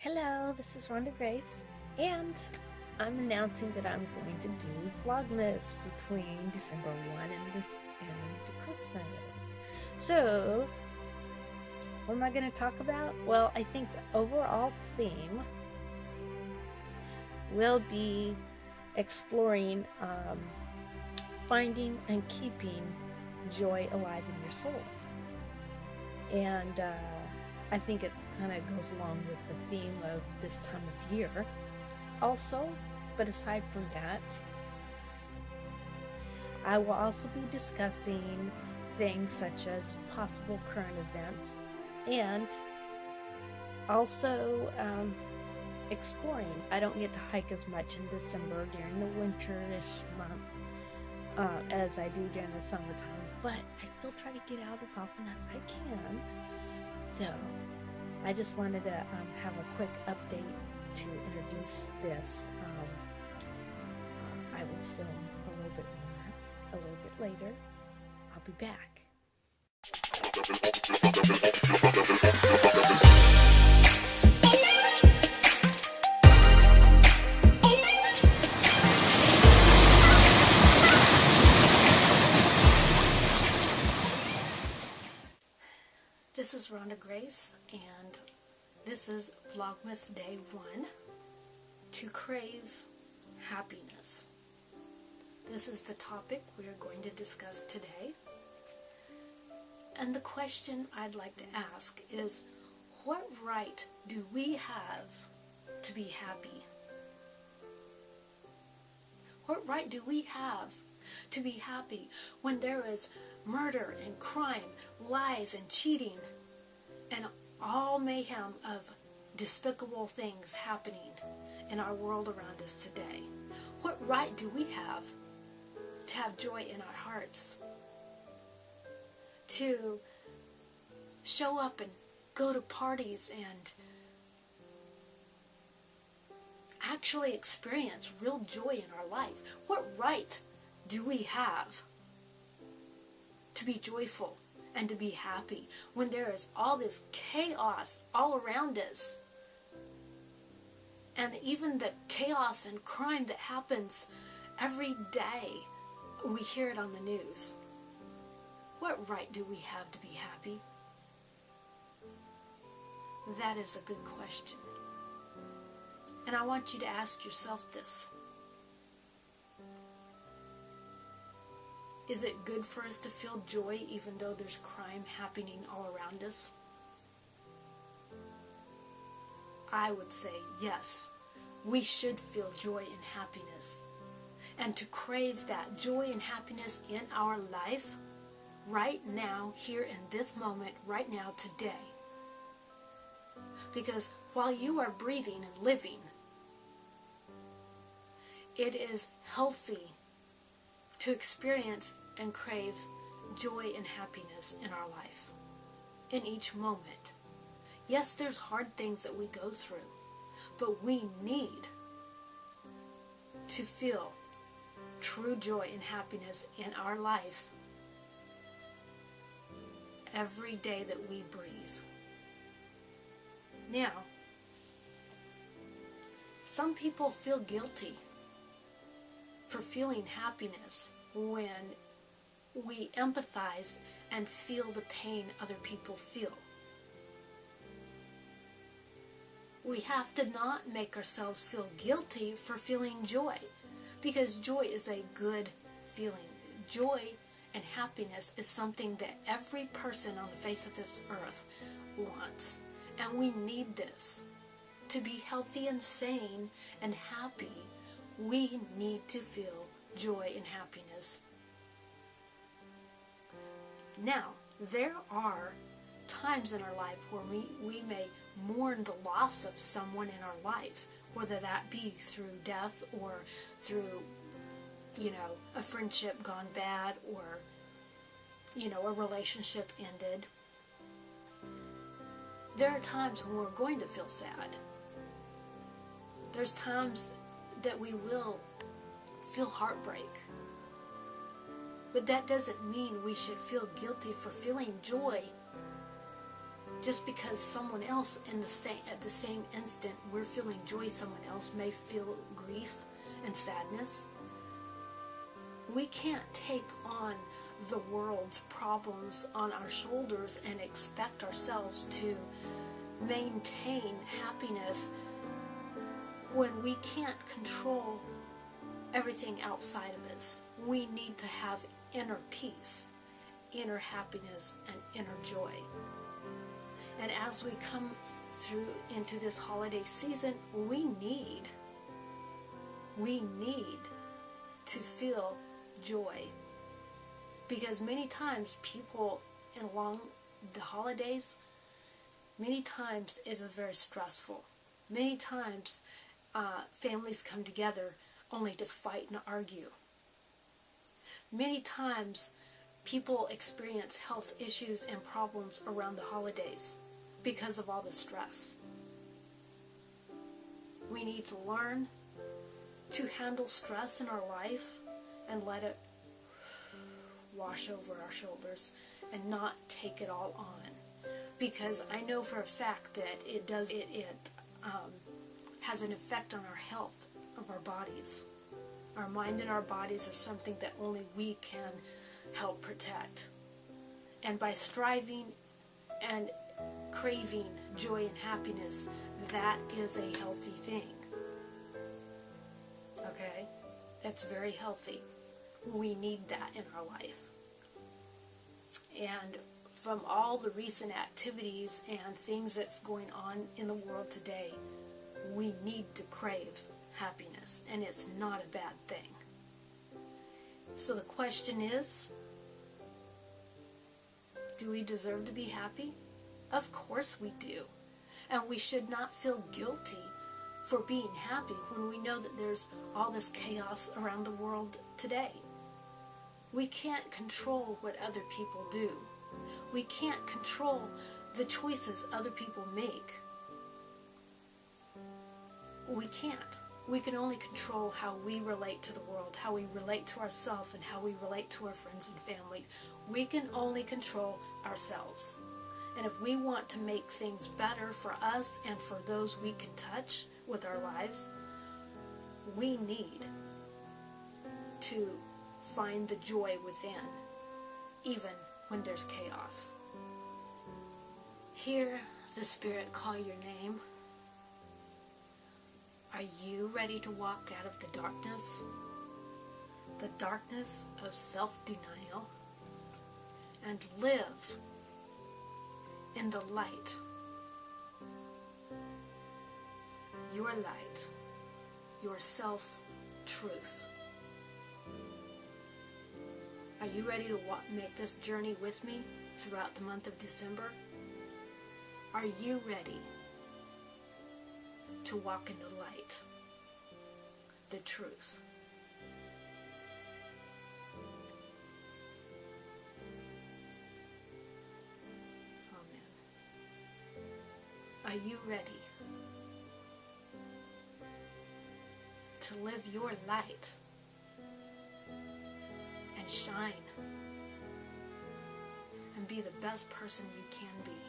Hello, this is Rhonda Grace, and I'm announcing that I'm going to do Vlogmas between December 1 and Christmas. So, what am I going to talk about? Well, I think the overall theme will be exploring finding and keeping joy alive in your soul. And I think it kind of goes along with the theme of this time of year. Also, but aside from that, I will also be discussing things such as possible current events and also exploring. I don't get to hike as much in December during the winterish month as I do during the summertime, but I still try to get out as often as I can. So, I just wanted to have a quick update to introduce this. I will film a little bit more, a little bit later. I'll be back. This is Rhonda Grace, and this is Vlogmas Day 1, to crave happiness. This is the topic we are going to discuss today. And the question I'd like to ask is, what right do we have to be happy? What right do we have to be happy when there is murder and crime, lies and cheating, and all mayhem of despicable things happening in our world around us today? What right do we have to have joy in our hearts? To show up and go to parties and actually experience real joy in our life? What right do we have to be joyful and to be happy when there is all this chaos all around us? And even the chaos and crime that happens every day, we hear it on the news. What right do we have to be happy? That is a good question. And I want you to ask yourself this. Is it good for us to feel joy even though there's crime happening all around us? I would say yes. We should feel joy and happiness. And to crave that joy and happiness in our life right now, here in this moment, right now, today. Because while you are breathing and living, it is healthy to experience and crave joy and happiness in our life, in each moment. Yes, there's hard things that we go through, but we need to feel true joy and happiness in our life every day that we breathe. Now, some people feel guilty for feeling happiness when we empathize and feel the pain other people feel. We have to not make ourselves feel guilty for feeling joy, because joy is a good feeling. Joy and happiness is something that every person on the face of this earth wants. And we need this. To be healthy and sane and happy, we need to feel joy and happiness. Now, there are times in our life where we may mourn the loss of someone in our life, whether that be through death or through, a friendship gone bad, or, a relationship ended. There are times when we're going to feel sad. There's times that we will feel heartbreak. But that doesn't mean we should feel guilty for feeling joy just because someone else at the same instant we're feeling joy, someone else may feel grief and sadness. We can't take on the world's problems on our shoulders and expect ourselves to maintain happiness when we can't control everything outside of us. We need to have inner peace, inner happiness, and inner joy. And as we come through into this holiday season, we need to feel joy. Because many times people along the holidays, many times it's very stressful. Many times families come together only to fight and argue. Many times people experience health issues and problems around the holidays because of all the stress. We need to learn to handle stress in our life and let it wash over our shoulders and not take it all on. Because I know for a fact that it has an effect on our health of our bodies. Our mind and our bodies are something that only we can help protect. And by striving and craving joy and happiness, that is a healthy thing. Okay? That's very healthy. We need that in our life. And from all the recent activities and things that's going on in the world today, we need to crave happiness, and it's not a bad thing. So the question is, do we deserve to be happy? Of course we do. And we should not feel guilty for being happy when we know that there's all this chaos around the world today. We can't control what other people do. We can't control the choices other people make. We can't. We can only control how we relate to the world, how we relate to ourselves, and how we relate to our friends and family. We can only control ourselves. And if we want to make things better for us and for those we can touch with our lives, we need to find the joy within, even when there's chaos. Hear the Spirit call your name. Are you ready to walk out of the darkness of self-denial, and live in the light? Your light, your self-truth. Are you ready to make this journey with me throughout the month of December? Are you ready to walk in the light, the truth? Amen. Are you ready to live your light and shine and be the best person you can be?